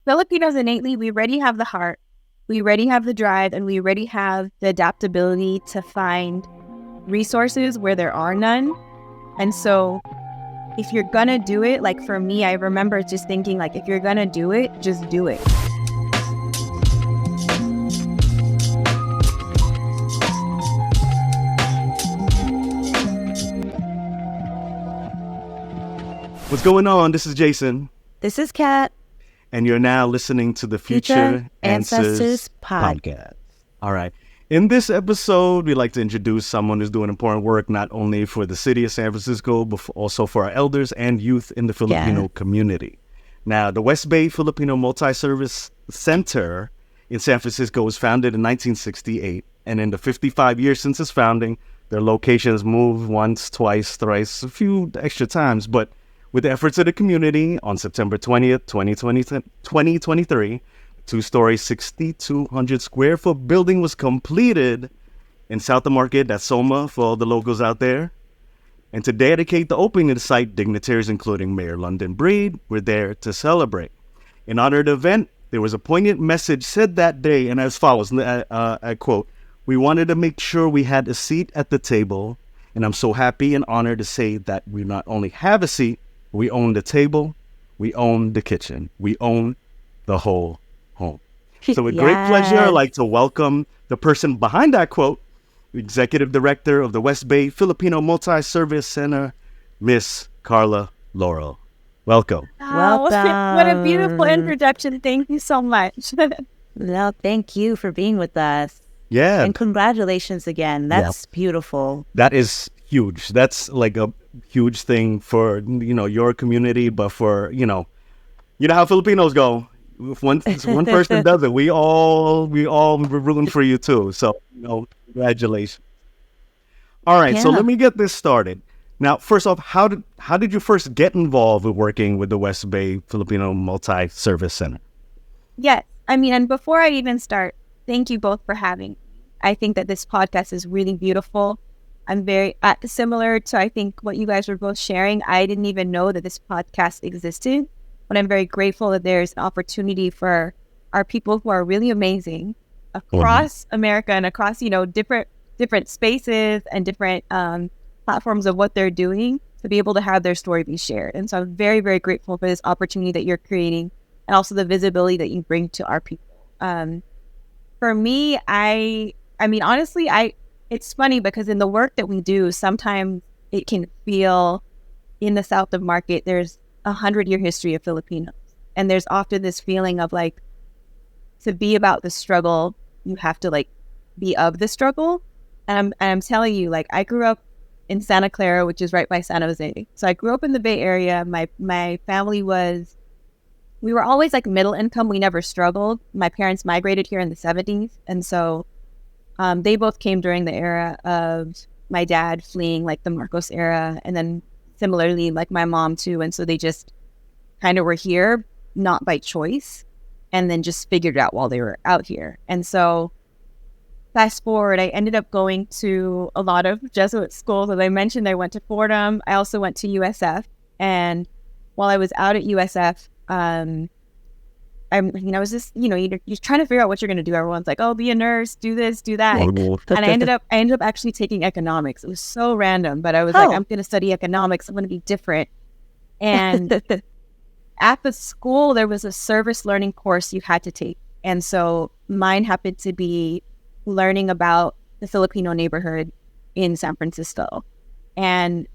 Filipinos innately, we already have the heart, we already have the drive, and we already have the adaptability to find resources where there are none. And so if you're gonna do it, like for me, I remember just thinking like, if you're gonna do it, just do it. What's going on? This is Jason. This is Kat. And you're now listening to the Future Answers podcast. All right. In this episode, we'd like to introduce someone who's doing important work, not only for the city of San Francisco, but also for our elders and youth in the Filipino community. Now, the West Bay Filipino Multi-Service Center in San Francisco was founded in 1968. And in the 55 years since its founding, their locations moved once, twice, thrice, a few extra times. But with the efforts of the community, on September 20th, 2023, two-story, 6,200 square foot building was completed in South of Market, that's Soma for all the locals out there. And to dedicate the opening of the site, dignitaries including Mayor London Breed were there to celebrate. In honor of the event, there was a poignant message said that day, and as follows, I quote, "We wanted to make sure we had a seat at the table, and I'm so happy and honored to say that we not only have a seat, we own the table, we own the kitchen, we own the whole home." So with great pleasure, I'd like to welcome the person behind that quote, Executive Director of the West Bay Filipino Multi-Service Center, Miss Carla Laurel. Welcome. Welcome. What a beautiful introduction. Thank you so much. No, thank you for being with us. Yeah. And congratulations again. That's beautiful. That is huge. That's like a huge thing for, your community, but for, how Filipinos go. If one person does it, we all we're rooting for you too. So, congratulations. All right, so let me get this started. Now, first off, how did you first get involved with working with the West Bay Filipino Multi-Service Center? Yes. And before I even start, thank you both for having me. I think that this podcast is really beautiful. I'm very similar to, I think, what you guys were both sharing. I didn't even know that this podcast existed, but I'm very grateful that there's an opportunity for our people who are really amazing across America and across, different spaces and different platforms of what they're doing to be able to have their story be shared. And so I'm very, very grateful for this opportunity that you're creating and also the visibility that you bring to our people. For me, honestly, it's funny because in the work that we do, sometimes it can feel in the South of Market, there's 100-year history of Filipinos. And there's often this feeling of like, to be about the struggle, you have to be of the struggle. And I'm telling you, I grew up in Santa Clara, which is right by San Jose. So I grew up in the Bay Area. My family we were always middle income. We never struggled. My parents migrated here in the 70s. And so they both came during the era of my dad fleeing the Marcos era. And then similarly, my mom too. And so they just kind of were here, not by choice, and then just figured it out while they were out here. And so fast forward, I ended up going to a lot of Jesuit schools. As I mentioned, I went to Fordham. I also went to USF. And while I was out at USF, I was just, you're trying to figure out what you're going to do. Everyone's like, oh, be a nurse, do this, do that. And I ended up actually taking economics. It was so random, but I was like, I'm going to study economics. I'm going to be different. And at the school, there was a service learning course you had to take. And so mine happened to be learning about the Filipino neighborhood in San Francisco. And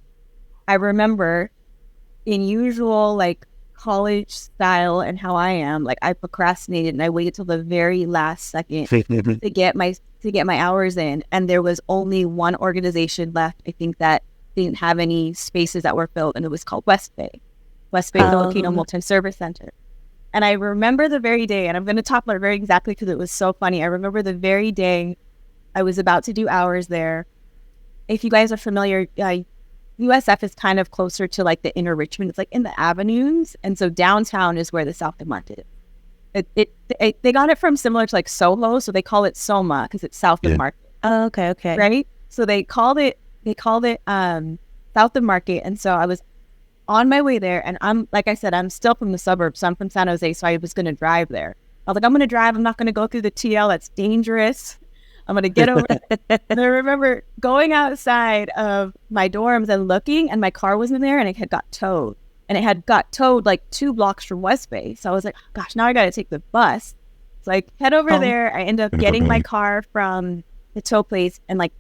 I remember in usual, college style and how I am, I procrastinated and I waited till the very last second to get my hours in. And there was only one organization left, I think, that didn't have any spaces that were filled, and it was called West Bay Filipino Multi-Service Center. And I remember the very day, and I'm going to talk about it very exactly because it was so funny. I remember the very day I was about to do hours there. If you guys are familiar, USF is kind of closer to the inner Richmond. It's in the avenues. And so downtown is where the South of Market is. They got it from similar to Soho. So they call it Soma because it's South of Market. Oh, okay. Right. So they called it South of Market. And so I was on my way there, and I'm, like I said, I'm still from the suburbs. So I'm from San Jose, so I was going to drive there. I was like, I'm going to drive. I'm not going to go through the TL. That's dangerous. I'm going to get over it. And I remember going outside of my dorms and looking, and my car wasn't there, and it had got towed. And it had got towed like 2 blocks from West Bay. So I was like, oh, gosh, now I got to take the bus. So I head over there. I end up getting my car from the tow place and like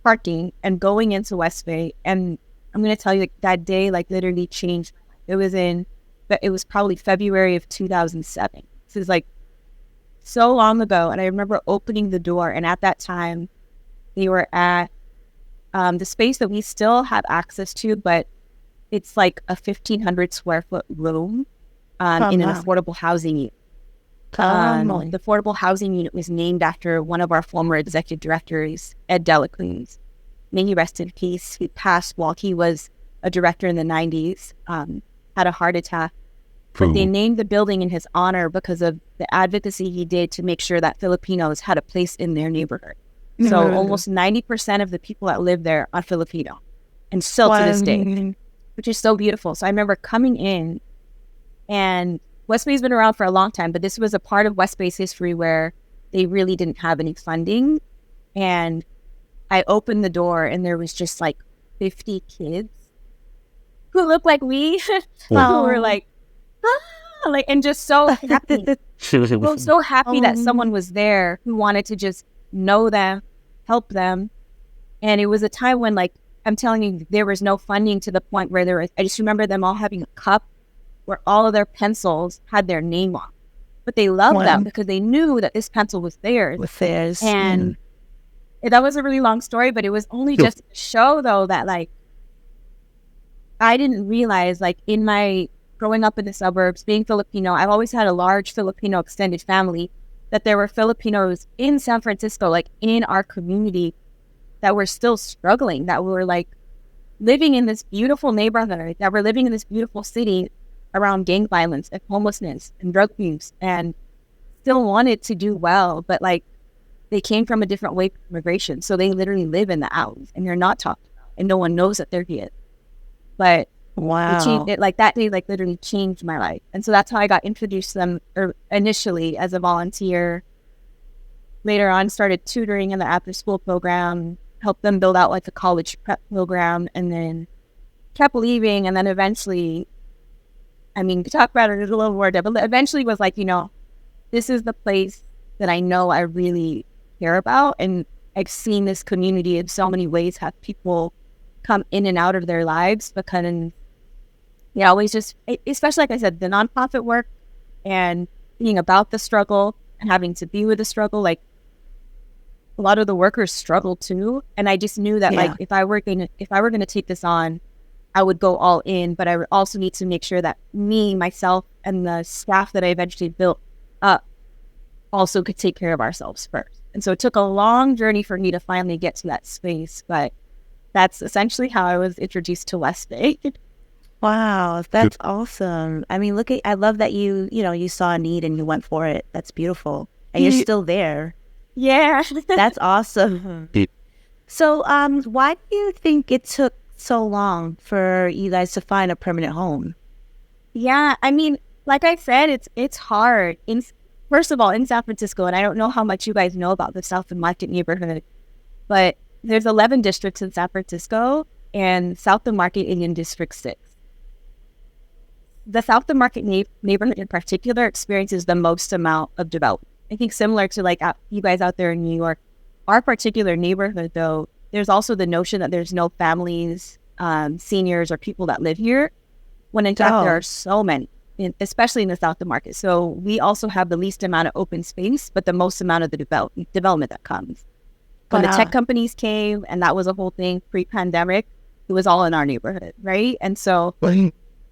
parking and going into West Bay. And I'm going to tell you, like, that day, like, literally changed. It was probably February of 2007. This is like so long ago. And I remember opening the door, and at that time they were at the space that we still have access to, but it's like a 1,500 square foot room in an affordable housing unit. The affordable housing unit was named after one of our former executive directors, Ed Delacruz. May he rest in peace. He passed while he was a director in the 90s, had a heart attack. But they named the building in his honor because of the advocacy he did to make sure that Filipinos had a place in their neighborhood. So almost 90% of the people that live there are Filipino, and still to this day, which is so beautiful. So I remember coming in, and West Bay's been around for a long time, but this was a part of West Bay's history where they really didn't have any funding. And I opened the door, and there was just like 50 kids who looked like we, who were like, like, and just so happy. Well, so happy that someone was there who wanted to just know them, help them. And it was a time when, like, I'm telling you, there was no funding to the point where I just remember them all having a cup where all of their pencils had their name on. But they loved them because they knew that this pencil was theirs. And that was a really long story, but it was only just to show, though, that, like, I didn't realize, like, in my growing up in the suburbs, being Filipino, I've always had a large Filipino extended family, that there were Filipinos in San Francisco, like, in our community, that were still struggling, that were, like, living in this beautiful neighborhood, that were living in this beautiful city around gang violence and homelessness and drug abuse, and still wanted to do well, but, like, they came from a different way of immigration. So they literally live in the alleys, and they're not talked about, and no one knows that they're here. But it, like, that day, like, literally changed my life. And so that's how I got introduced to them, or initially as a volunteer. Later on, started tutoring in the after school program, helped them build out, like, a college prep program, and then kept leaving. And then eventually, I mean, to talk about it is a little more, but eventually was like, you know, this is the place that I know I really care about. And I've seen this community in so many ways have people come in and out of their lives, because always just, especially, like I said, the nonprofit work and being about the struggle and having to be with the struggle, like, a lot of the workers struggle too. And I just knew that, like, if I were gonna take this on, I would go all in, but I would also need to make sure that myself, and the staff that I eventually built up also could take care of ourselves first. And so it took a long journey for me to finally get to that space, but that's essentially how I was introduced to West Bay. Wow, that's awesome. I mean, I love that you saw a need and you went for it. That's beautiful. And you're still there. Yeah. That's awesome. So, why do you think it took so long for you guys to find a permanent home? Yeah, I mean, like I said, it's hard. First of all, in San Francisco, and I don't know how much you guys know about the South of Market neighborhood, but there's 11 districts in San Francisco, and South of Market is in District 6. The South of Market neighborhood in particular experiences the most amount of development. I think similar to, like, you guys out there in New York, our particular neighborhood, though, there's also the notion that there's no families, seniors, or people that live here, when in fact there are so many, especially in the South of Market. So we also have the least amount of open space, but the most amount of the development that comes. When the tech companies came, and that was a whole thing pre-pandemic, it was all in our neighborhood, right? And so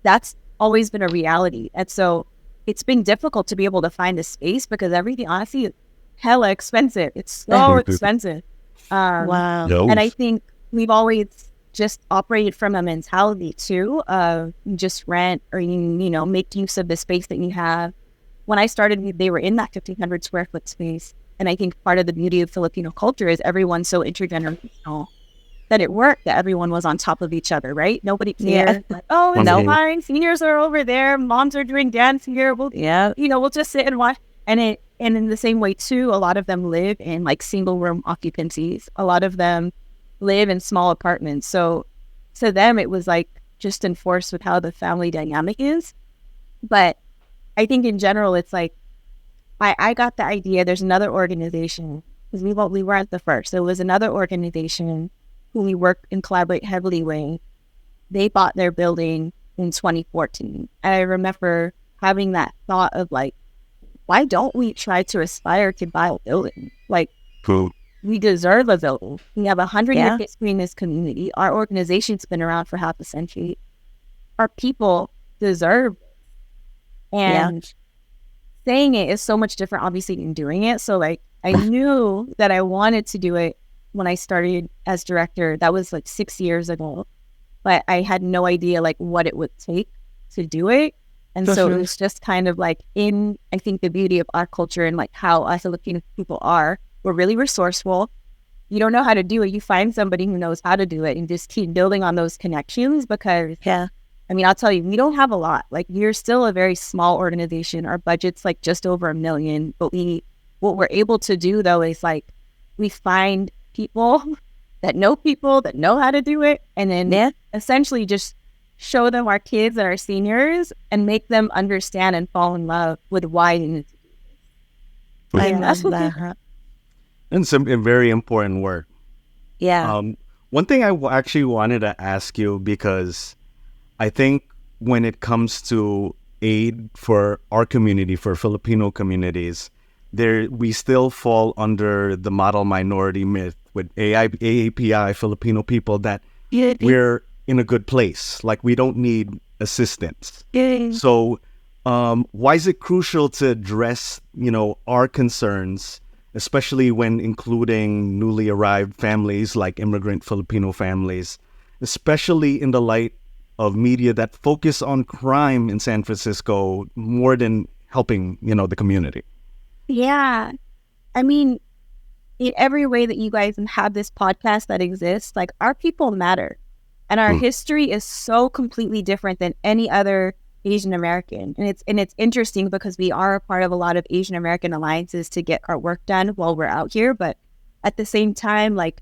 that's always been a reality. And so it's been difficult to be able to find a space, because everything, honestly, is hella expensive. It's so expensive. Wow. And I think we've always just operated from a mentality too of just rent, or make use of the space that you have. When I started, they were in that 1,500 square foot space. And I think part of the beauty of Filipino culture is everyone's so intergenerational. that it worked, that everyone was on top of each other, right? Nobody cared. Like, oh, it's fine. Seniors are over there. Moms are doing dance here. We'll just sit and watch. And in the same way too, a lot of them live in like single room occupancies. A lot of them live in small apartments. So to them, it was like just enforced with how the family dynamic is. But I think in general, it's like, I got the idea. There's another organization, because we weren't the first. There was another organization who we work and collaborate heavily with. They bought their building in 2014. And I remember having that thought of like, why don't we try to aspire to buy a building? Like, we deserve a building. We have 100-year history in this community. Our organization's been around for half a century. Our people deserve it. And saying it is so much different, obviously, than doing it. So, like, I knew that I wanted to do it when I started as director. That was like 6 years ago. But I had no idea, like, what it would take to do it. And so it was just kind of like I think, the beauty of our culture and like how us Filipino people are. We're really resourceful. You don't know how to do it. You find somebody who knows how to do it and just keep building on those connections because, I mean, I'll tell you, we don't have a lot. Like, we're still a very small organization. Our budget's like just over $1 million. But what we're able to do, though, is like we find people that know how to do it. And then essentially just show them our kids and our seniors and make them understand and fall in love with why they need to do this. I love that. And some very important work. Yeah. One thing I actually wanted to ask you, because I think when it comes to aid for our community, for Filipino communities, we still fall under the model minority myth with AAPI, Filipino people, that we're in a good place. Like, we don't need assistance. So why is it crucial to address, our concerns, especially when including newly arrived families like immigrant Filipino families, especially in the light of media that focus on crime in San Francisco more than helping, the community? Yeah. I mean, in every way that you guys have this podcast that exists, like, our people matter. And our history is so completely different than any other Asian American. And it's interesting because we are a part of a lot of Asian American alliances to get our work done while we're out here. But at the same time, like,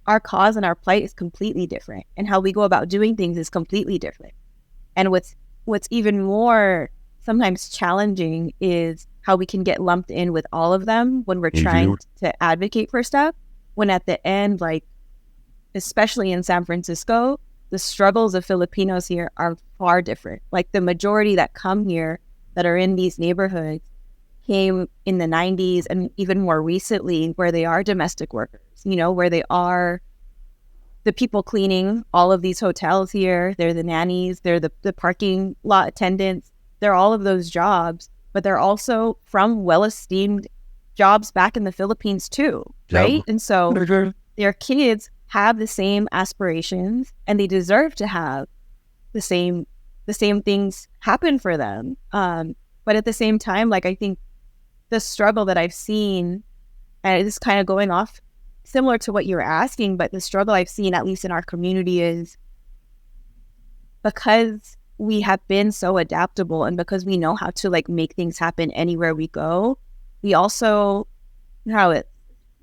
our cause and our plight is completely different. And how we go about doing things is completely different. And what's even more sometimes challenging is how we can get lumped in with all of them when we're trying to advocate for stuff. When at the end, like, especially in San Francisco, the struggles of Filipinos here are far different. Like, the majority that come here that are in these neighborhoods came in the 90s and even more recently, where they are domestic workers, where they are the people cleaning all of these hotels here. They're the nannies, they're the parking lot attendants. They're all of those jobs, but they're also from well-esteemed jobs back in the Philippines too, right? And so their kids have the same aspirations and they deserve to have the same things happen for them. But at the same time, like, I think the struggle that I've seen, and this is kind of going off similar to what you were asking, but the struggle I've seen, at least in our community, is because we have been so adaptable and because we know how to, like, make things happen anywhere we go, we also, how it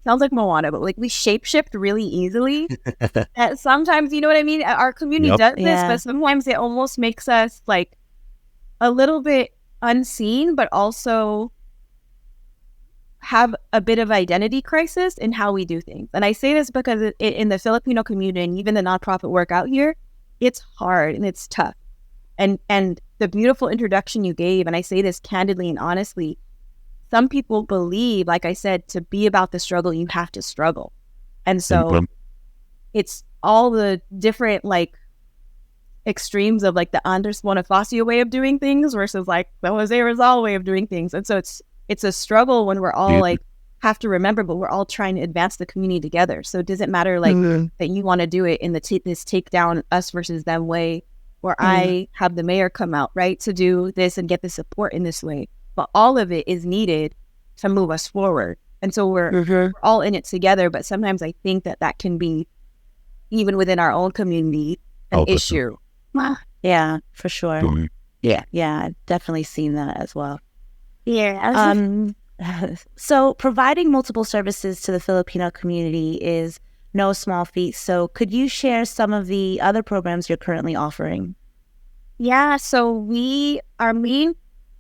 sounds like Moana, but like, we shapeshift really easily. And sometimes, you know what I mean? Our community does this, but sometimes it almost makes us like a little bit unseen, but also have a bit of identity crisis in how we do things. And I say this because in the Filipino community and even the nonprofit work out here, it's hard and it's tough. And the beautiful introduction you gave, and I say this candidly and honestly, some people believe, like I said, to be about the struggle, you have to struggle. And so it's all the different, like, extremes of, like, the Andres Bonifacio way of doing things versus, like, the Jose Rizal way of doing things. And so it's a struggle when we're all, like, have to remember, but we're all trying to advance the community together. So it doesn't matter, like, that you want to do it in this take down us versus them way, where I have the mayor come out, right, to do this and get the support in this way. But all of it is needed to move us forward. And so we're all in it together. But sometimes I think that can be, even within our own community, an issue. Yeah, for sure. Mhm. Yeah, I've definitely seen that as well. Yeah. So providing multiple services to the Filipino community is no small feat. So could you share some of the other programs you're currently offering? Yeah, so our main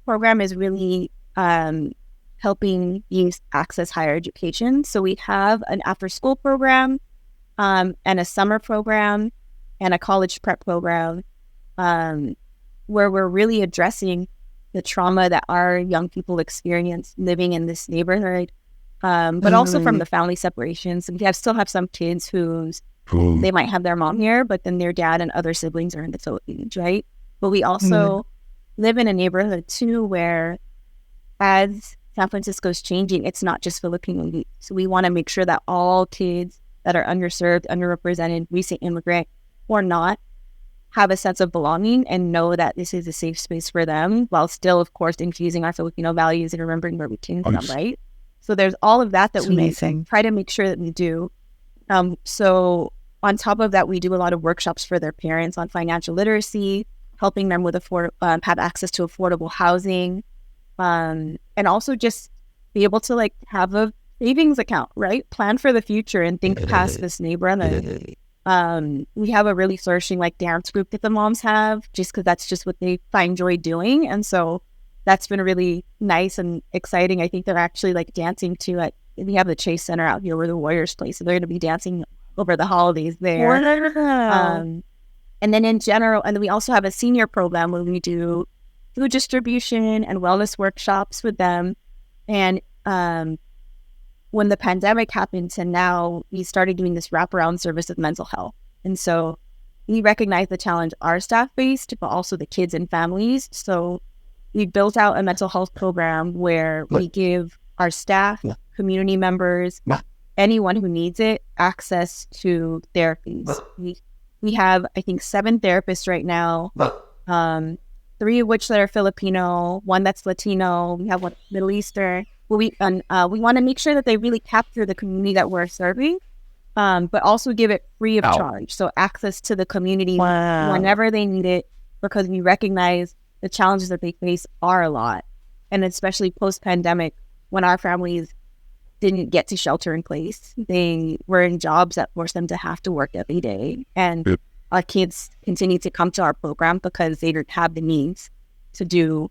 program is really helping youth access higher education. So we have an after-school program, and a summer program, and a college prep program, where we're really addressing the trauma that our young people experience living in this neighborhood, but also from the family separations. And still have some kids they might have their mom here, but then their dad and other siblings are in the Philippines, right? But we also live in a neighborhood too where, as San Francisco is changing, it's not just Filipino youth. So we want to make sure that all kids that are underserved, underrepresented, recent immigrant, or not, have a sense of belonging and know that this is a safe space for them, while still, of course, infusing our Filipino values and remembering where we came from, right? So there's all of that we amazing. Try to make sure that we do. So on top of that, we do a lot of workshops for their parents on financial literacy, helping them with have access to affordable housing, and also just be able to have a savings account, right? Plan for the future and think past this neighborhood. We have a really flourishing dance group that the moms have, just because that's just what they find joy doing. And so that's been really nice and exciting. I think they're actually dancing too we have the Chase Center out here where the Warriors play. So they're going to be dancing over the holidays there. Wow. And then in general, and then we also have a senior program where we do food distribution and wellness workshops with them. And when the pandemic happened to now, we started doing this wraparound service of mental health. And so we recognize the challenge our staff faced, but also the kids and families. So we built out a mental health program where we give our staff, community members, anyone who needs it, access to therapies. We have, I think, 7 therapists right now, 3 of which that are Filipino, 1 that's Latino. We have 1 Middle Eastern. We want to make sure that they really capture the community that we're serving, but also give it free of charge. So access to the community whenever they need it, because we recognize the challenges that they face are a lot. And especially post-pandemic, when our families didn't get to shelter in place, they were in jobs that forced them to have to work every day. And our kids continue to come to our program because they don't have the means to do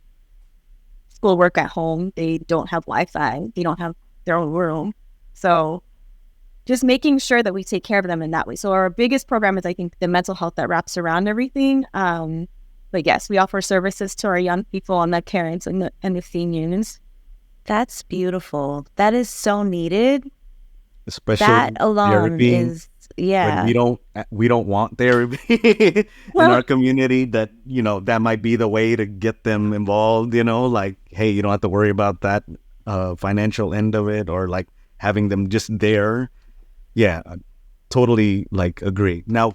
schoolwork at home. They don't have Wi-Fi. They don't have their own room. So just making sure that we take care of them in that way. So our biggest program is, I think, the mental health that wraps around everything. But yes, we offer services to our young people and the parents and the seniors. That's beautiful. That is so needed. Especially that alone therapy, is we don't want therapy in our community. That that might be the way to get them involved. Hey, you don't have to worry about that financial end of it, or having them just there. Yeah, I totally agree. Now,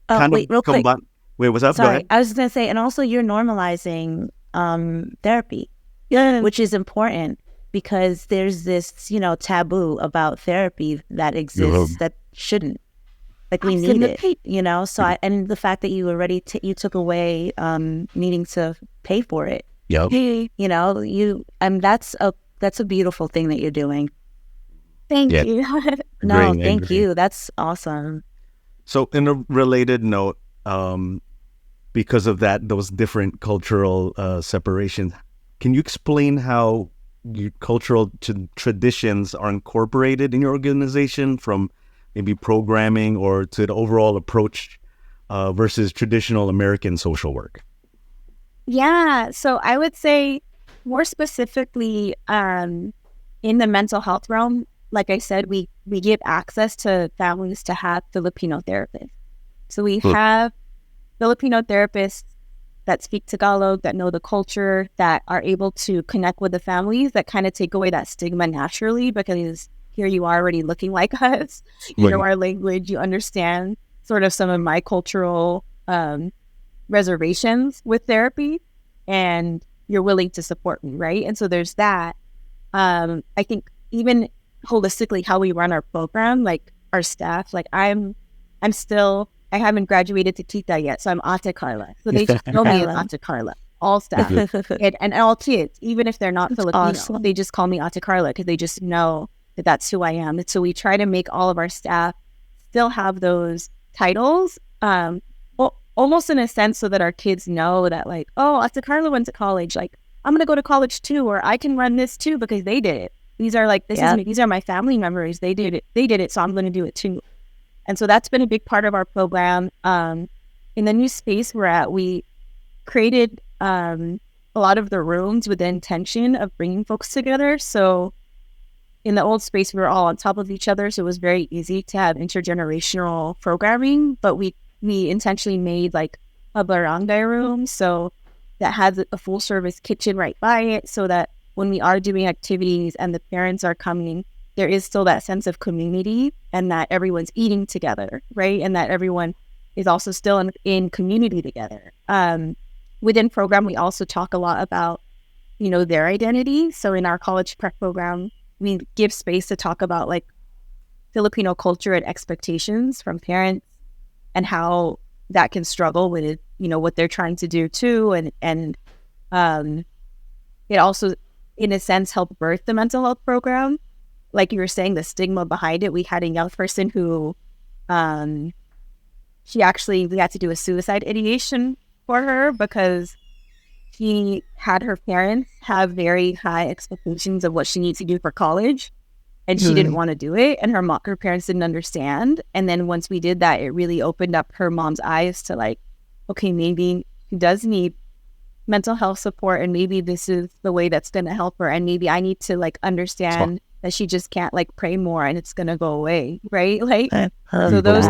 real quick. Wait, what's up? Sorry, Go ahead. I was just gonna say, and also you're normalizing therapy, which is important, because there's this taboo about therapy that exists that shouldn't. We need it, so and the fact that you already you took away needing to pay for it. Yep. That's a beautiful thing that you're doing. Thank you. No, thank you. That's awesome. So in a related note, because of those different cultural separations, can you explain how your cultural traditions are incorporated in your organization, from maybe programming or to the overall approach versus traditional American social work? Yeah, so I would say more specifically in the mental health realm, like I said, we give access to families to have Filipino therapists. So we have Filipino therapists that speak Tagalog, that know the culture, that are able to connect with the families, that kind of take away that stigma naturally, because here you are already looking like us. You know our language, you understand sort of some of my cultural reservations with therapy, and you're willing to support me, right? And so there's that. I think even holistically how we run our program, our staff, I'm I haven't graduated to Tita yet, so I'm Ate Carla. So they just know me as Ate Carla. All staff and all kids, even if they're not Filipino, awesome. They just call me Ate Carla because they just know that that's who I am. And so we try to make all of our staff still have those titles, almost in a sense so that our kids know that like, oh, Ate Carla went to college. Like, I'm going to go to college too, or I can run this too because they did it. These are like, these are my family members. They did it. So I'm going to do it too. And so that's been a big part of our program. In the new space we're at, we created a lot of the rooms with the intention of bringing folks together. So in the old space, we were all on top of each other. So it was very easy to have intergenerational programming, but we intentionally made like a barangay room. So that has a full service kitchen right by it so that when we are doing activities and the parents are coming, there is still that sense of community and that everyone's eating together, right? And that everyone is also still in community together. Within program, we also talk a lot about, their identity. So in our college prep program, we give space to talk about like Filipino culture and expectations from parents and how that can struggle with, what they're trying to do too. And it also, in a sense, helped birth the mental health program. Like you were saying, the stigma behind it. We had a young person who, we had to do a suicide ideation for her because she had her parents have very high expectations of what she needs to do for college. And she didn't want to do it. And her parents didn't understand. And then once we did that, it really opened up her mom's eyes to like, okay, maybe she does need mental health support. And maybe this is the way that's going to help her. And maybe I need to like understand that she just can't like pray more and it's going to go away. Right. Like, so those,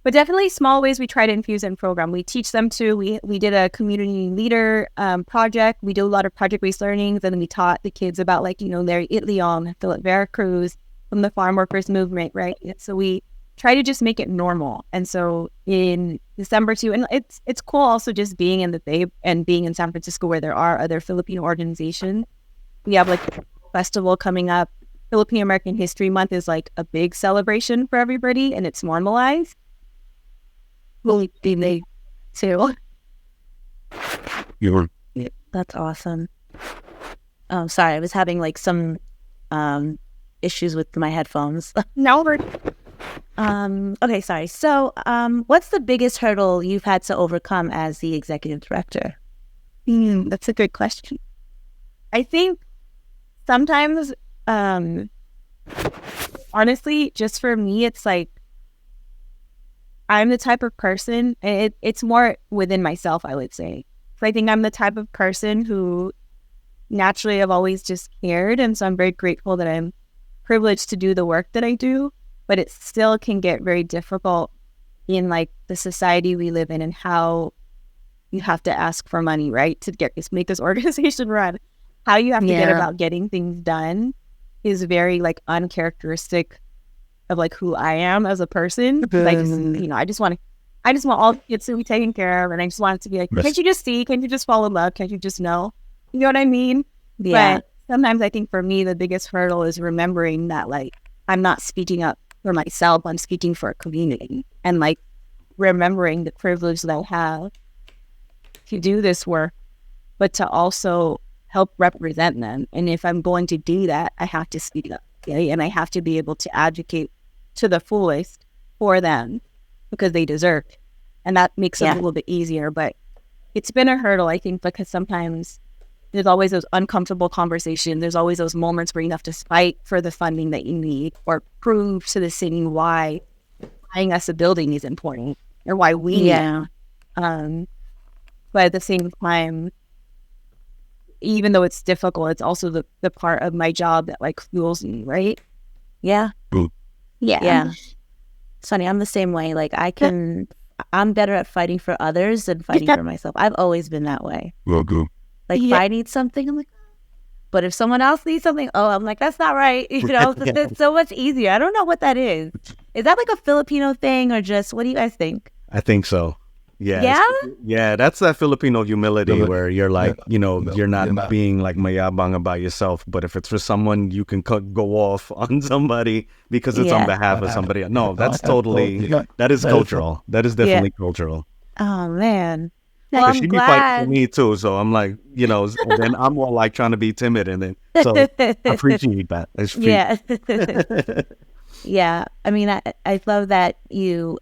but definitely small ways we try to infuse in program. We teach them to, we did a community leader project. We do a lot of project-based learnings, and then we taught the kids about like, Larry Itliong, Philip Veracruz from the farm workers movement, right? So we try to just make it normal. And so in December too, and it's cool also just being in the Bay and being in San Francisco where there are other Filipino organizations. We have like a festival coming up. Filipino American History Month is like a big celebration for everybody, and it's normalized. Will be made too. That's awesome. Oh, sorry, I was having like some issues with my headphones. No, we're okay, sorry. So, what's the biggest hurdle you've had to overcome as the executive director? That's a good question. I think sometimes, honestly, just for me, it's like, I'm the type of person, it's more within myself, I would say. So I think I'm the type of person who naturally I've always just cared. And so I'm very grateful that I'm privileged to do the work that I do. But it still can get very difficult in like the society we live in and how you have to ask for money, right? To make this organization run. How you have to get about getting things done is very like uncharacteristic of like who I am as a person. I just want all the kids to be taken care of, and I just want it to be like, can't you just see? Can't you just fall in love? Can't you just know? You know what I mean? Yeah. But sometimes I think for me the biggest hurdle is remembering that like I'm not speaking up for myself. I'm speaking for a community, and like remembering the privilege that I have to do this work, but to also help represent them. And if I'm going to do that, I have to speak up. Okay? And I have to be able to advocate to the fullest for them because they deserve it. And that makes it a little bit easier. But it's been a hurdle, I think, because sometimes there's always those uncomfortable conversations. There's always those moments where you have to fight for the funding that you need or prove to the city why buying us a building is important or why we need it. But at the same time, even though it's difficult, it's also the part of my job that like fuels me, right? Yeah. Yeah. Sonny, I'm the same way. Like I'm better at fighting for others than fighting for myself. I've always been that way. Like if I need something, I'm like, but if someone else needs something, I'm like, that's not right. It's so much easier. I don't know what that is. Is that like a Filipino thing or just, what do you guys think? I think so. Yeah. Yeah, that's that Filipino humility where you're like, you're not being like mayabang about yourself, but if it's for someone, you can go off on somebody because it's on behalf of somebody else. No, that is cultural. That is definitely cultural. Oh, man. Well, she be fighting for me too, so I'm like, and then I'm more like trying to be timid, and then so I appreciate that. Yeah. Yeah. I mean, I love that you're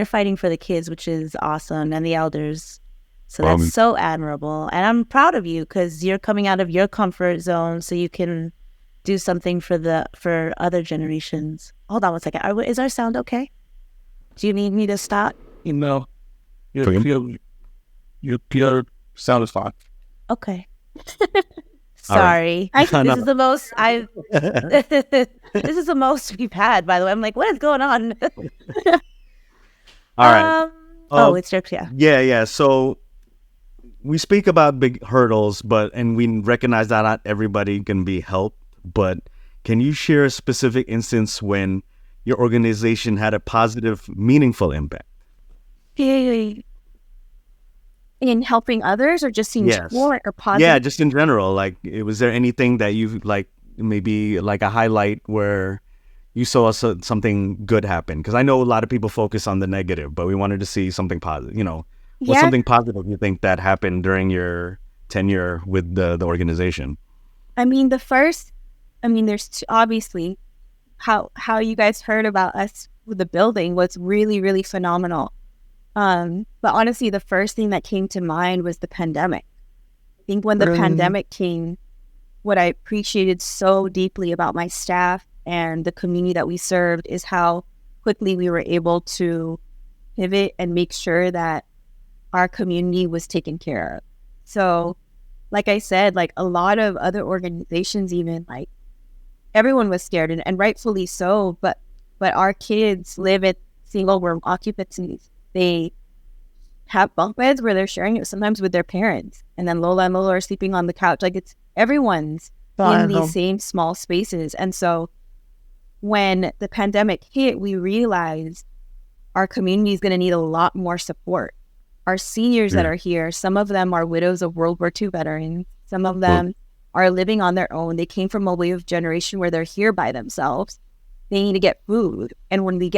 fighting for the kids, which is awesome, and the elders. So that's so admirable, and I'm proud of you because you're coming out of your comfort zone, so you can do something for other generations. Hold on one second. Is our sound okay? Do you need me to stop? No. Your sound is fine. Okay. Sorry. Right. This is the most this is the most we've had, by the way. I'm like, what is going on? All right. It's your Yeah. So we speak about big hurdles, and we recognize that not everybody can be helped. But can you share a specific instance when your organization had a positive, meaningful impact? In helping others, or just in sport or positive? Yeah, just in general. Like, was there anything that you like, maybe like a highlight where you saw something good happen? Because I know a lot of people focus on the negative, but we wanted to see something positive. What's something positive you think that happened during your tenure with the organization? I mean, there's obviously how you guys heard about us with the building was really, really phenomenal. But honestly, the first thing that came to mind was the pandemic. I think when the pandemic came, what I appreciated so deeply about my staff and the community that we served is how quickly we were able to pivot and make sure that our community was taken care of. So, like I said, like a lot of other organizations, even like everyone was scared, and rightfully so, but our kids live at single room occupancies. They have bunk beds where they're sharing it sometimes with their parents. And then Lola and Lola are sleeping on the couch. Like, it's everyone's in these same small spaces. And so when the pandemic hit, we realized our community is going to need a lot more support. Our seniors that are here, some of them are widows of World War II veterans. Some of them are living on their own. They came from a wave of generation where they're here by themselves. They need to get food. And we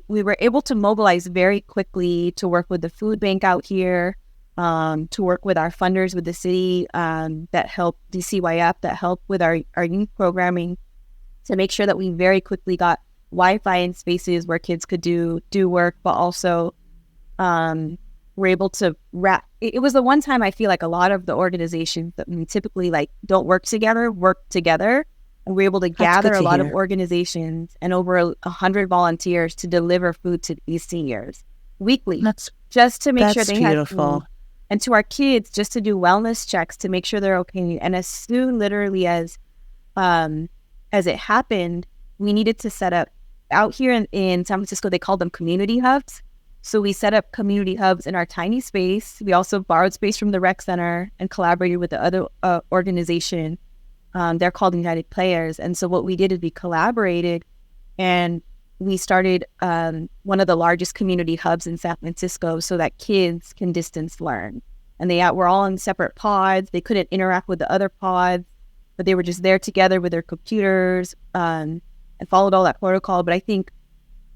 were able to mobilize very quickly to work with the food bank out here, to work with our funders with the city, that help DCYF, that help with our youth programming, to make sure that we very quickly got Wi-Fi in spaces where kids could do work, but also we're able to wrap. It was the one time I feel like a lot of the organizations that we typically like don't work together. And we're able to gather a lot of organizations and over 100 volunteers to deliver food to these seniors weekly, just to make sure they have food. And to our kids, just to do wellness checks to make sure they're okay. And as soon, literally, as it happened, we needed to set up out here in San Francisco. They call them community hubs. So we set up community hubs in our tiny space. We also borrowed space from the rec center and collaborated with the other organization. They're called United Players. And so what we did is we collaborated and we started one of the largest community hubs in San Francisco so that kids can distance learn. And they were all in separate pods. They couldn't interact with the other pods, but they were just there together with their computers and followed all that protocol. But I think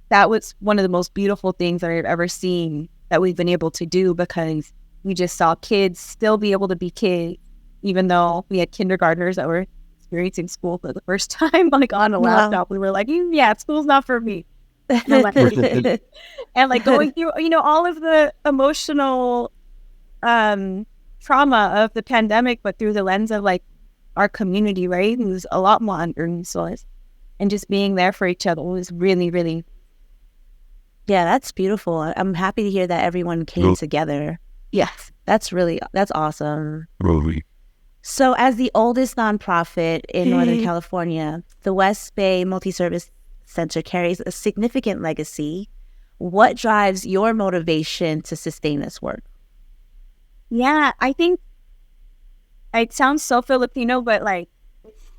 that was one of the most beautiful things that I've ever seen that we've been able to do, because we just saw kids still be able to be kids, even though we had kindergartners that were experiencing school for the first time, like on a laptop. We were like, school's not for me. And like going through, all of the emotional trauma of the pandemic, but through the lens of like our community, right? Who's a lot more under-resourced, and just being there for each other was really, really. Yeah, that's beautiful. I'm happy to hear that everyone came together. Yes. That's awesome. Really? So as the oldest nonprofit in Northern California, the West Bay Multi-Service Center carries a significant legacy. What drives your motivation to sustain this work? Yeah, I think it sounds so Filipino, but like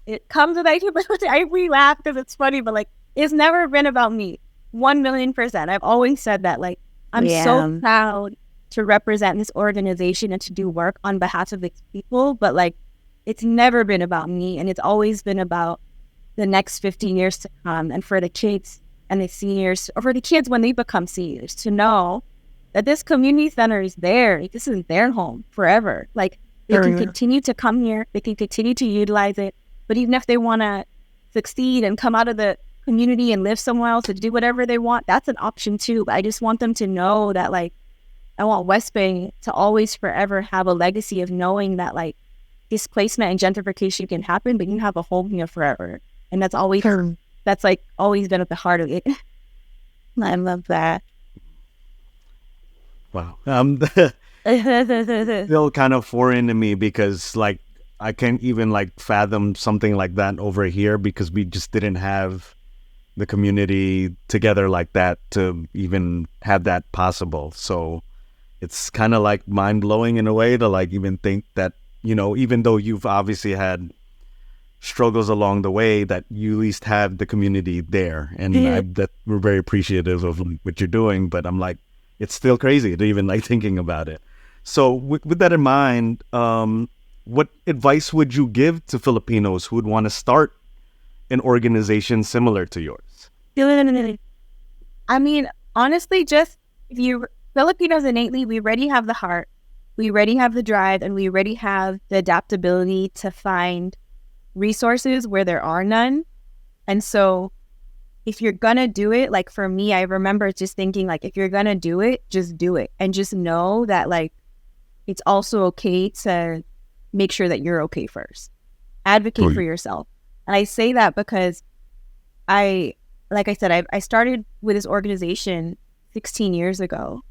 it comes with we laugh because it's funny, but like it's never been about me. 1,000,000%. I've always said that. Like I'm so proud to represent this organization and to do work on behalf of its people. But like, it's never been about me, and it's always been about the next 15 years to come, and for the kids and the seniors, or for the kids when they become seniors, to know that this community center is there. This is their home forever. Like, they can continue to come here, they can continue to utilize it, but even if they want to succeed and come out of the community and live somewhere else to do whatever they want, that's an option too. But I just want them to know that, like, I want West Bay to always forever have a legacy of knowing that, like, displacement and gentrification can happen, but you have a home here forever. And that's always, that's like always been at the heart of it. I love that. Wow. Still kind of foreign to me, because like I can't even like fathom something like that over here, because we just didn't have the community together like that to even have that possible. So it's kind of like mind-blowing in a way to like even think that, you know, even though you've obviously had struggles along the way, that you at least have the community there, and that we're very appreciative of what you're doing. But I'm like, it's still crazy to even like thinking about it. So with that in mind, what advice would you give to Filipinos who would want to start an organization similar to yours? I mean, honestly, just if you Filipinos innately, we already have the heart, we already have the drive, and we already have the adaptability to find resources where there are none. And so if you're gonna do it, like for me, I remember just thinking, like, if you're gonna do it, just do it, and just know that like it's also okay to make sure that you're okay first. Advocate for yourself. And I say that because like I said, I started with this organization 16 years ago,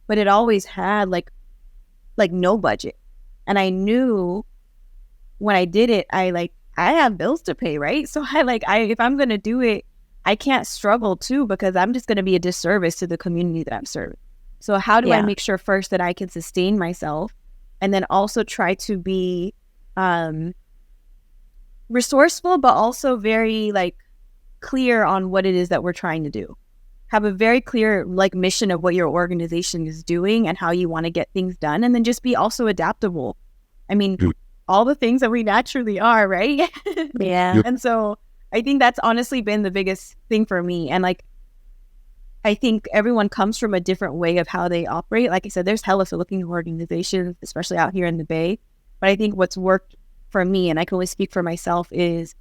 but it always had like no budget. And I knew when I did it, I have bills to pay, right? So if I'm going to do it, I can't struggle too, because I'm just going to be a disservice to the community that I'm serving. So how do I make sure first that I can sustain myself, and then also try to be resourceful, but also very like clear on what it is that we're trying to do. Have a very clear like mission of what your organization is doing and how you want to get things done, and then just be also adaptable. I mean, all the things that we naturally are, right? Yeah. And so I think that's honestly been the biggest thing for me. And like, I think everyone comes from a different way of how they operate. Like I said, there's hella Filipino organizations, especially out here in the Bay. But I think what's worked for me, and I can only speak for myself, is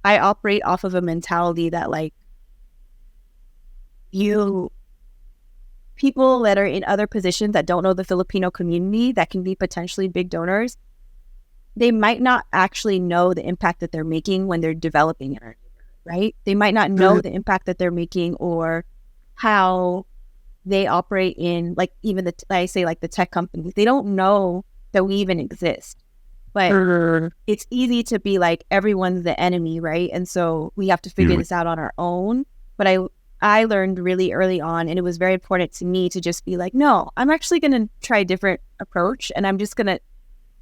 I operate off of a mentality that like people that are in other positions that don't know the Filipino community that can be potentially big donors, they might not actually know the impact that they're making when they're developing it, right? They might not know the impact that they're making, or how they operate in like even the tech companies. They don't know that we even exist. But it's easy to be like, everyone's the enemy, right? And so we have to figure this out on our own. But I learned really early on, and it was very important to me to just be like, no, I'm actually going to try a different approach, and I'm just going to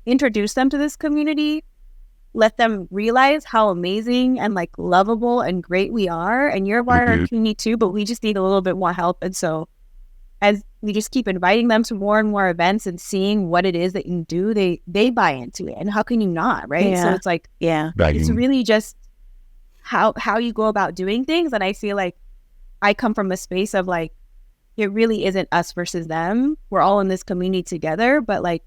introduce them to this community, let them realize how amazing and like lovable and great we are, and you're a part of our community too, but we just need a little bit more help. And so as we just keep inviting them to more and more events and seeing what it is that you do, they buy into it. And how can you not, right? So it's like, it's really just how you go about doing things. And I feel like I come from a space of like, it really isn't us versus them. We're all in this community together, but like,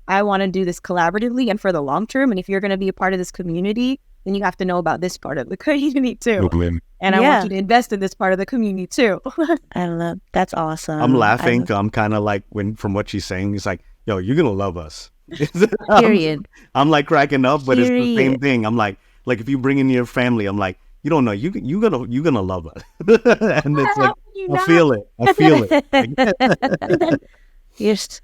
I want to do this collaboratively and for the long term. And if you're going to be a part of this community, then you have to know about this part of the community too. And I want you to invest in this part of the community too. I love, that's awesome. I'm laughing. I'm kind of like, from what she's saying, it's like, yo, you're going to love us. Period. I'm like cracking up, but it's the same thing. I'm like if you bring in your family, I'm like, you don't know, you're gonna love us. And it's like, I feel it. Yes.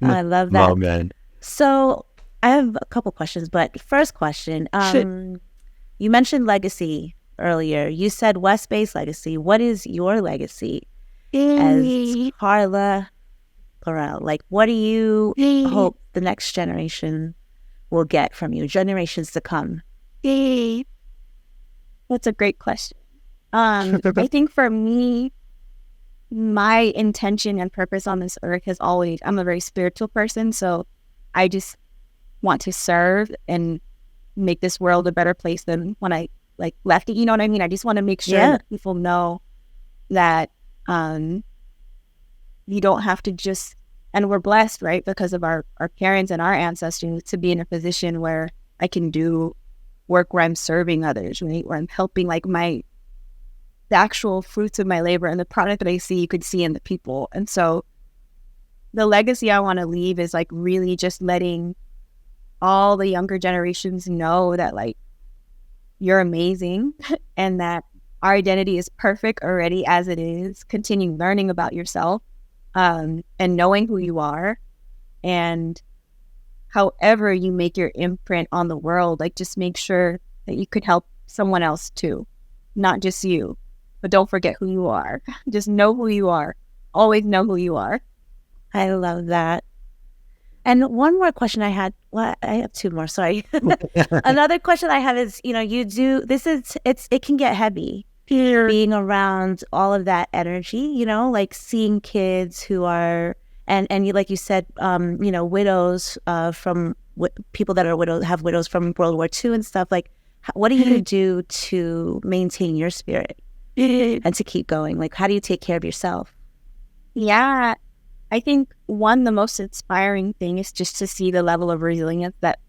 I love that. Oh, man. So I have a couple questions, but first question, you mentioned legacy earlier. You said West Bay's legacy. What is your legacy as Carla Corral? Like, what do you hope the next generation will get from you, generations to come? That's a great question. I think for me, my intention and purpose on this earth has always, I'm a very spiritual person, so I just want to serve and make this world a better place than when I like left it. You know what I mean? I just want to make sure that people know that you don't have to just, and we're blessed, right, because of our parents and our ancestors to be in a position where I can do work where I'm serving others, right, where I'm helping, like the actual fruits of my labor and the product that I see, you could see in the people. And so the legacy I want to leave is like really just letting all the younger generations know that like you're amazing and that our identity is perfect already as it is. Continue learning about yourself and knowing who you are, and however you make your imprint on the world, like just make sure that you could help someone else too, not just you. But don't forget who you are. Just know who you are. Always know who you are. I love that. And one more question I had. Well, I have two more. Sorry. Another question I have is, you do this. It can get heavy being around all of that energy. Like seeing kids who are and you, like you said, widows from people that are widows, have widows from World War II and stuff. Like, what do you do to maintain your spirit and to keep going? Like, how do you take care of yourself? Yeah, I think the most inspiring thing is just to see the level of resilience that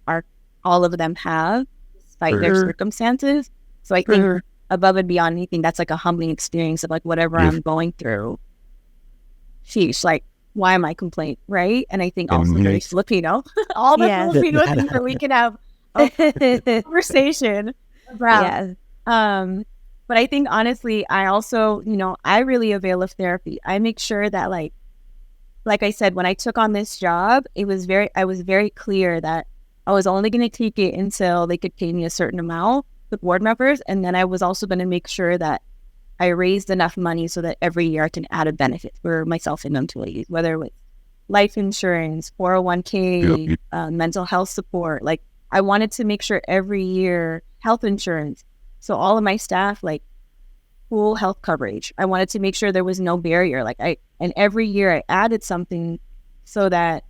all of them have despite their circumstances. So I think above and beyond anything, that's like a humbling experience of like whatever I'm going through. Sheesh, like, why am I complaining, right? And I think also very Filipino, all the Filipino things that we can have a conversation about. But I think honestly, I also, I really avail of therapy. I make sure that like I said, when I took on this job, I was very clear that I was only going to take it until they could pay me a certain amount with board members. And then I was also going to make sure that I raised enough money so that every year I can add a benefit for myself and employees, whether it was life insurance, 401k, mental health support. Like I wanted to make sure every year health insurance. So all of my staff, like full health coverage. I wanted to make sure there was no barrier. And every year I added something so that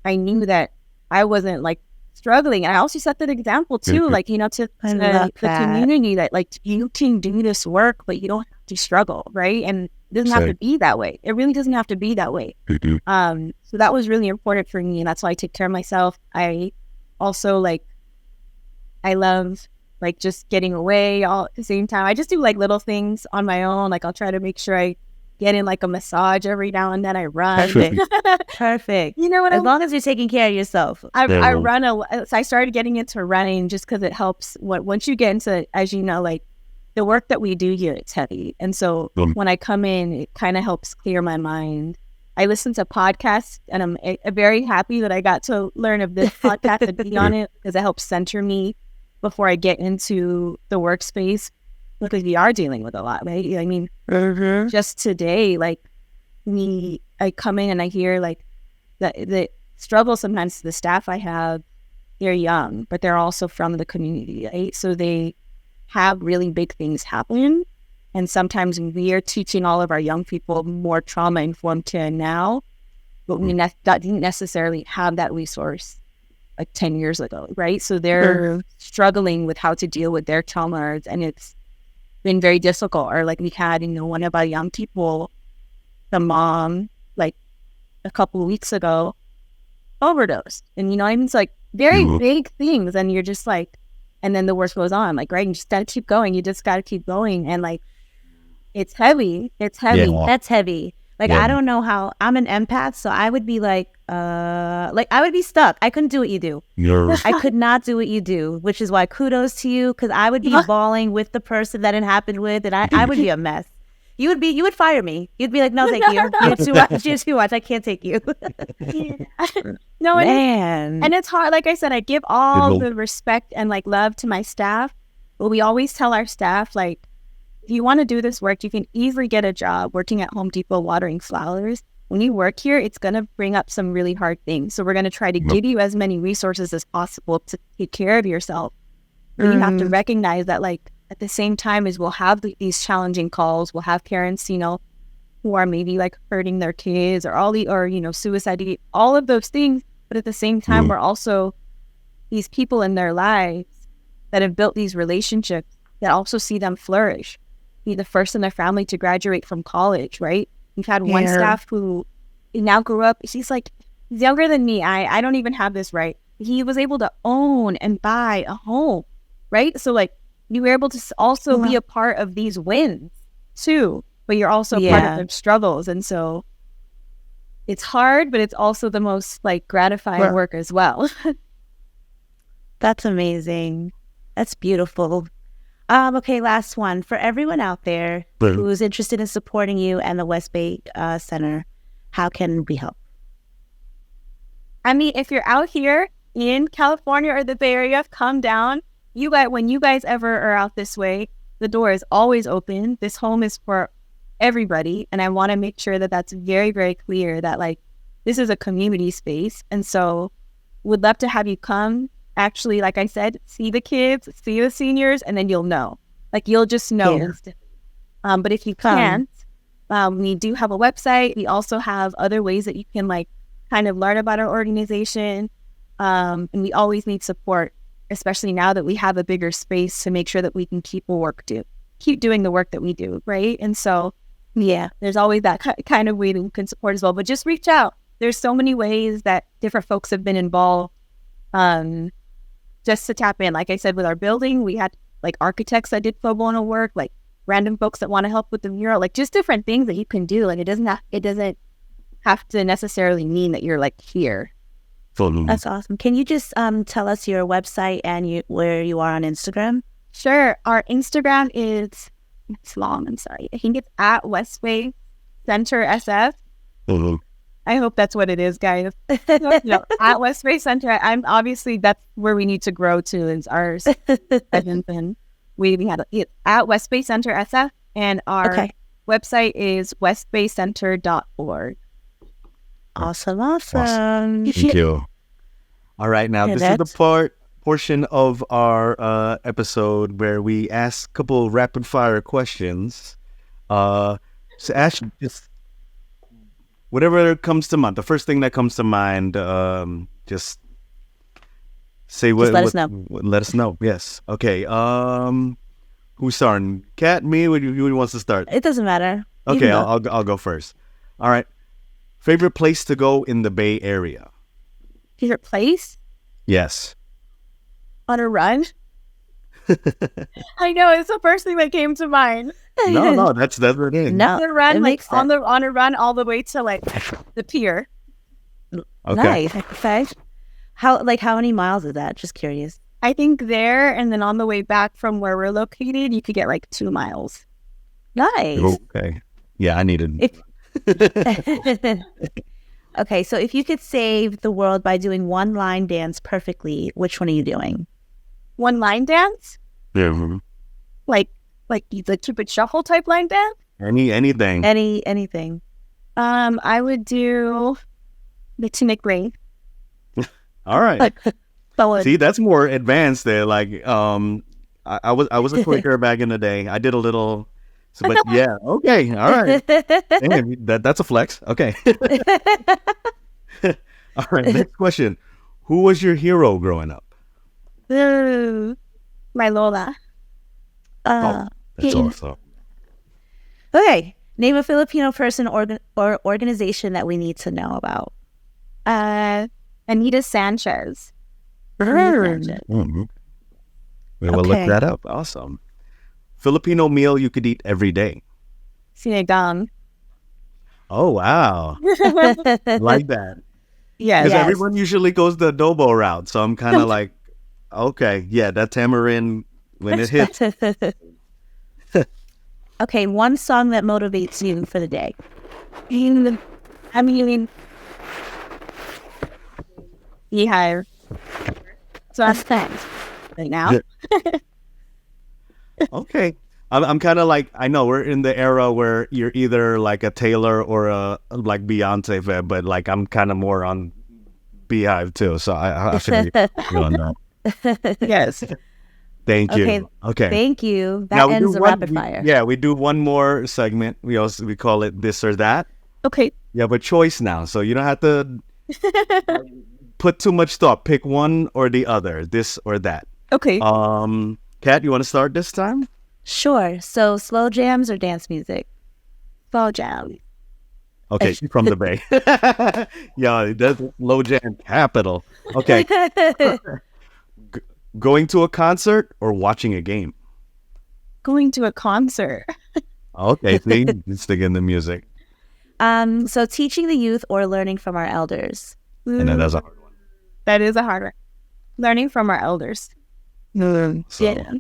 I knew that I wasn't like struggling. And I also set that example too, like, to the community that like you can do this work, but you don't have to struggle, right? And it doesn't have to be that way. It really doesn't have to be that way. So that was really important for me, and that's why I take care of myself. I also I love like just getting away all at the same time. I just do like little things on my own. Like I'll try to make sure I get in like a massage every now and then. I run. Perfect. You know what? As long as you're taking care of yourself. I run so I started getting into running just because it helps. Once you get into, as you know, like the work that we do here, it's heavy. And so when I come in, it kind of helps clear my mind. I listen to podcasts, and I'm very happy that I got to learn of this podcast and be on it, because it helps center me before I get into the workspace, because we are dealing with a lot, right? I mean, just today, like I come in and I hear like the struggle sometimes. The staff I have, they're young, but they're also from the community, right? So they have really big things happen. And sometimes we are teaching all of our young people more trauma-informed care now, but we didn't necessarily have that resource like 10 years ago, right? So they're struggling with how to deal with their traumas, and it's been very difficult. Or like we had, one of our young people, the mom, like a couple of weeks ago, overdosed. And it's like very big things, and you're just like, and then the worst goes on, like, right? You just gotta keep going. You just gotta keep going. And like, it's heavy. It's heavy. Yeah. That's heavy. Like, I don't know how, I'm an empath, so I would be like I would be stuck. I couldn't do what you do. I could not do what you do, which is why kudos to you, because I would be bawling with the person that it happened with, and I would be a mess. You would fire me. You'd be like, no, thank you. You're too much. I can't take you. No, man. And it's hard. Like I said, I give all the respect and like love to my staff, but we always tell our staff, like, if you want to do this work, you can easily get a job working at Home Depot watering flowers. When you work here, it's going to bring up some really hard things. So we're going to try to give you as many resources as possible to take care of yourself. But you have to recognize that, like, at the same time as we'll have these challenging calls, we'll have parents, who who are maybe like hurting their kids or suicide, all of those things. But at the same time, we're also these people in their lives that have built these relationships that also see them flourish, be the first in their family to graduate from college, right? We've had one staff who now grew up. He's younger than me. I don't even have this right. He was able to own and buy a home, right? So like you were able to also be a part of these wins too, but you're also part of their struggles. And so it's hard, but it's also the most like gratifying work as well. That's amazing. That's beautiful. Okay, last one. For everyone out there who's interested in supporting you and the West Bay Center, how can we help? I mean, if you're out here in California or the Bay Area, come down. When you guys ever are out this way, the door is always open. This home is for everybody. And I want to make sure that that's very, very clear that like this is a community space. And so would love to have you come. Actually, like I said, see the kids, see the seniors, and then you'll know. Like you'll just know instantly. But if you can't, we do have a website. We also have other ways that you can like kind of learn about our organization. And we always need support, especially now that we have a bigger space to make sure that we can keep doing the work that we do, right? And so, there's always that kind of way that we can support as well. But just reach out. There's so many ways that different folks have been involved. Just to tap in, like I said, with our building, we had like architects that did pro bono work, like random folks that want to help with the mural, like just different things that you can do. Like it doesn't have to necessarily mean that you're like here. That's awesome. Can you just tell us your website and where you are on Instagram? Sure. Our Instagram it's long. I'm sorry. I think it's at West Bay Center SF. I hope that's what it is, guys. At West Bay Center, I'm obviously that's where we need to grow to. Is ours. And we had it at West Bay Center SF, and our website is westbaycenter.org. Awesome. Thank you. All right, now this is the portion of our episode where we ask a couple rapid fire questions. So Ash, just whatever comes to mind, the first thing that comes to mind, just say what. Let us know. Let us know. Yes. Okay. Who's starting? Kat, me? Who wants to start? It doesn't matter. Okay, I'll go first. All right. Favorite place to go in the Bay Area? Favorite place? Yes. On a run? I know, it's the first thing that came to mind. No, that's the thing. No, on a run, like on a run all the way to like the pier. Okay. Nice. How many miles is that? Just curious. I think there, and then on the way back from where we're located, you could get like 2 miles. Nice. Okay. Yeah, I needed. Okay, so if you could save the world by doing one line dance perfectly, which one are you doing? One line dance? Yeah. Like the Cupid Shuffle type line dance? Anything. Anything. I would do the Tunic Ring. All right. See, that's more advanced there. Like, I was a quaker back in the day. I did a little, but yeah. Okay. All right. Damn, that's a flex. Okay. All right. Next question. Who was your hero growing up? My Lola. That's awesome. Okay. Name a Filipino person or organization that we need to know about. Anita Sanchez. Mm-hmm. We'll look that up. Awesome. Filipino meal you could eat every day. Sinigang. Oh, wow. Like that. Yeah. Because everyone usually goes the adobo route. So I'm kind of like, okay, yeah, that tamarind, when it hits. Okay, one song that motivates you for the day. I mean, Beehive. So that's thanks right now. Okay. I'm kind of like, I know we're in the era where you're either like a Taylor or a like Beyonce fan, but like I'm kind of more on Beehive too. So I feel you on that. Yes. Thank you. Okay. Thank you. That Now ends the rapid fire. Yeah, we do one more segment. We call it this or that. Okay. You have a choice now, so you don't have to put too much thought. Pick one or the other, this or that. Okay. Kat, you want to start this time? Sure. So slow jams or dance music? Slow jam. Okay, she's from the Bay. Yeah, that's low jam capital. Okay. Going to a concert or watching a game? Going to a concert. Okay, see, stick in the music. So teaching the youth or learning from our elders? And then that's a hard one. That is a hard one. Learning from our elders. So, Yeah.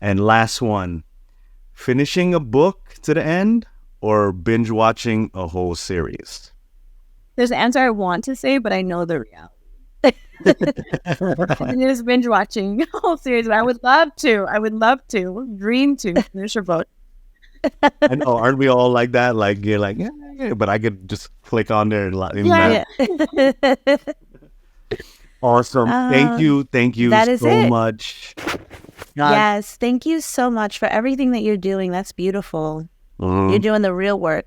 and last one, finishing a book to the end or binge watching a whole series? There's an answer I want to say, but I know the reality. It is binge watching the whole series. But I would love to, dream to finish a book. I know, aren't we all like that? Like, you're like, yeah, but I could just click on there and Awesome. Thank you that is so much. Yes, thank you so much for everything that you're doing. That's beautiful. You're doing the real work.